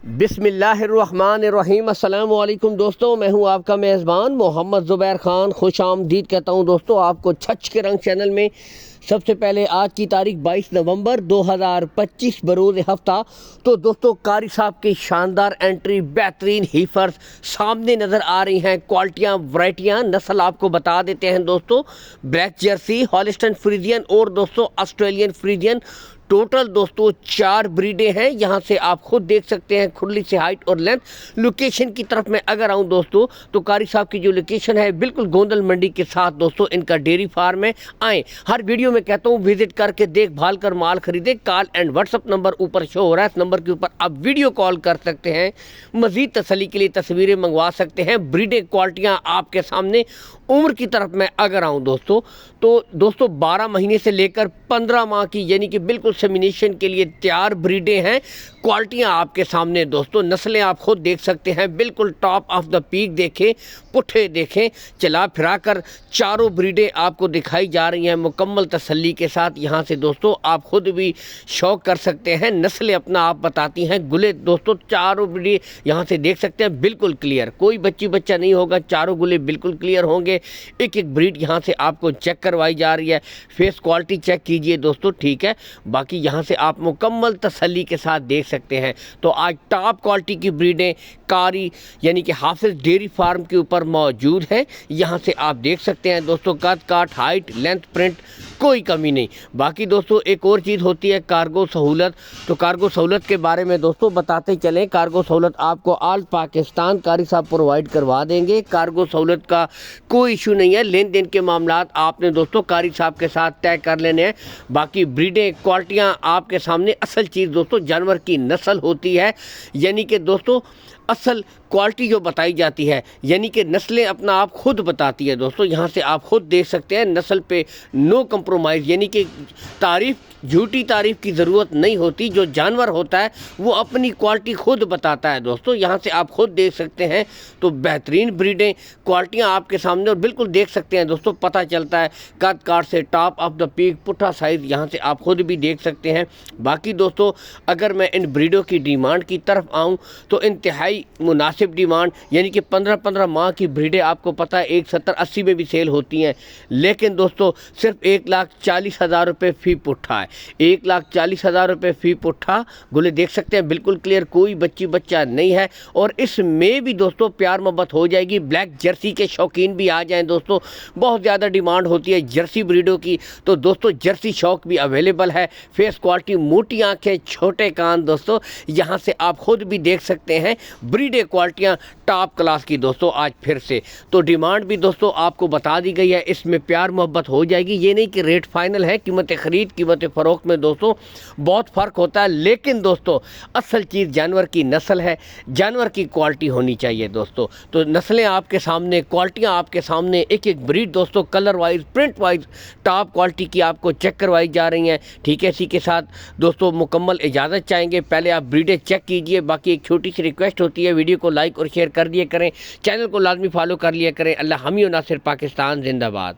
बिस्मिल्लाहिर्रहमानिर्रहीम। अस्सलाम वालेकुम दोस्तों, मैं हूं आपका मेज़बान मोहम्मद ज़ुबैर ख़ान। खुश आमदीद कहता हूं दोस्तों आपको छछ के रंग चैनल में। सबसे पहले आज की तारीख 22 नवंबर 2025 बरोज़ हफ्ता। तो दोस्तों कारी साहब की शानदार एंट्री, बेहतरीन हीफर्स सामने नज़र आ रही हैं। क्वालिटियाँ, वैरायटियाँ, नस्ल आपको बता देते हैं दोस्तों। ब्लैक जर्सी, हॉलिस्टन फ्रीजियन और दोस्तों ऑस्ट्रेलियन फ्रीजियन। टोटल दोस्तों 4 ब्रीडें हैं। यहाँ से आप खुद देख सकते हैं खुरली से हाइट और लेंथ। लोकेशन की तरफ मैं अगर आऊँ दोस्तों तो कारी साहब की जो लोकेशन है बिल्कुल गोंदल मंडी के साथ दोस्तों इनका डेयरी फार्म है। आएँ, हर वीडियो में कहता हूँ विजिट करके देखभाल कर माल खरीदे। कॉल एंड व्हाट्सअप नंबर ऊपर शो हो रहा है, इस नंबर के ऊपर आप वीडियो कॉल कर सकते हैं। मज़ीद तसल्ली के लिए तस्वीरें मंगवा सकते हैं। ब्रीडें, क्वालिटियाँ आपके सामने। उम्र की तरफ मैं अगर आऊँ दोस्तों तो दोस्तों 12 महीने से लेकर 15 माह की यानी कि बिल्कुल सेमिनेशन के लिए तैयार ब्रीडें हैं। क्वालिटियाँ आपके सामने दोस्तों, नस्लें आप खुद देख सकते हैं। बिल्कुल टॉप ऑफ द पीक देखें, पुट्ठे देखें, चला फिरा कर चारों ब्रीडें आपको दिखाई जा रही हैं मुकम्मल तसल्ली के साथ। यहाँ से दोस्तों आप खुद भी शौक कर सकते हैं। नस्लें अपना आप बताती हैं। गुले दोस्तों चारों ब्रीडें यहाँ से देख सकते हैं बिल्कुल क्लियर, कोई बच्चा नहीं होगा। चारों गुले बिल्कुल क्लियर होंगे। एक एक ब्रीड यहाँ से आपको चेक करवाई जा रही है। फेस क्वालिटी चेक कीजिए दोस्तों, ठीक है। बाकी यहाँ से आप मुकम्मल तसल्ली के साथ देख सकते हैं। तो आज टॉप क्वालिटी की ब्रीडें कारी यानी कि हाफिज डेयरी फार्म के ऊपर मौजूद हैं। यहाँ से आप देख सकते हैं दोस्तों कद काठ, हाइट, लेंथ, प्रिंट कोई कमी नहीं। बाकी दोस्तों एक और चीज़ होती है कार्गो सहूलत। तो कार्गो सहूलत के बारे में दोस्तों बताते चलें। कार्गो सहूलत आपको ऑल पाकिस्तान कारी साहब प्रोवाइड करवा देंगे। कार्गो सहूलत का कोई इशू नहीं है। लेन देन के मामलात आपने दोस्तों कारी साहब के साथ तय कर लेने हैं। बाकी ब्रीडें, क्वालिटियाँ आपके सामने। असल चीज़ दोस्तों जानवर की नस्ल होती है, यानी कि दोस्तों असल क्वालिटी जो बताई जाती है, यानी कि नस्लें अपना आप खुद बताती है दोस्तों। यहाँ से आप खुद देख सकते हैं नस्ल पे नो कंप्रोमाइज़, यानी कि तारीफ़, झूठी तारीफ़ की ज़रूरत नहीं होती। जो जानवर होता है वो अपनी क्वालिटी खुद बताता है दोस्तों। यहाँ से आप खुद देख सकते हैं। तो बेहतरीन ब्रीडें, क्वालिटियाँ आपके सामने और बिल्कुल देख सकते हैं दोस्तों। पता चलता है कद काठ से टॉप ऑफ द पीक, पुट्ठा साइज़ यहाँ से आप खुद भी देख सकते हैं। बाकी दोस्तों अगर मैं इन ब्रीडों की डिमांड की तरफ आऊँ तो इंतहाई मुनासिब डिमांड, यानी कि 15-15 माह की ब्रीडें आपको पता है 170-80 में भी सेल होती हैं। लेकिन दोस्तों सिर्फ 1,40,000 रुपये फ़ी पुट्ठा है। 1,40,000 रुपये फ़ी पुट्ठा। गुले देख सकते हैं बिल्कुल क्लियर, कोई बच्चा नहीं है। और इसमें भी दोस्तों प्यार मोहब्बत हो जाएगी। ब्लैक जर्सी के शौकीन भी आ जाएं दोस्तों, बहुत ज़्यादा डिमांड होती है जर्सी ब्रीडों की। तो दोस्तों जर्सी शौक भी अवेलेबल है। फेस क्वालिटी, मोटी आँखें, छोटे कान दोस्तों यहाँ से आप खुद भी देख सकते हैं। ब्रीडें, क्वालिटियाँ टॉप क्लास की दोस्तों आज फिर से। तो डिमांड भी दोस्तों आपको बता दी गई है, इसमें प्यार मोहब्बत हो जाएगी। ये नहीं कि रेट फाइनल है। कीमत ख़रीद, कीमत फ़रोख्त में दोस्तों बहुत फ़र्क होता है। लेकिन दोस्तों असल चीज़ जानवर की नस्ल है, जानवर की क्वालिटी होनी चाहिए दोस्तों। तो नस्लें आपके सामने, क्वालिटियाँ आपके सामने। एक एक ब्रीड दोस्तों colour wise, print wise top quality की आपको चेक करवाई जा रही हैं, ठीक है। इसी के साथ दोस्तों मुकम्मल इजाज़त चाहेंगे। पहले आप ब्रीडें चेक कीजिए। बाकी एक छोटी सी रिक्वेस्ट होती है, वीडियो को लाइक और शेयर कर दिया करें, चैनल को लाजमी फॉलो कर लिया करें। अल्लाह हामी और नासिर पाकिस्तान जिंदाबाद।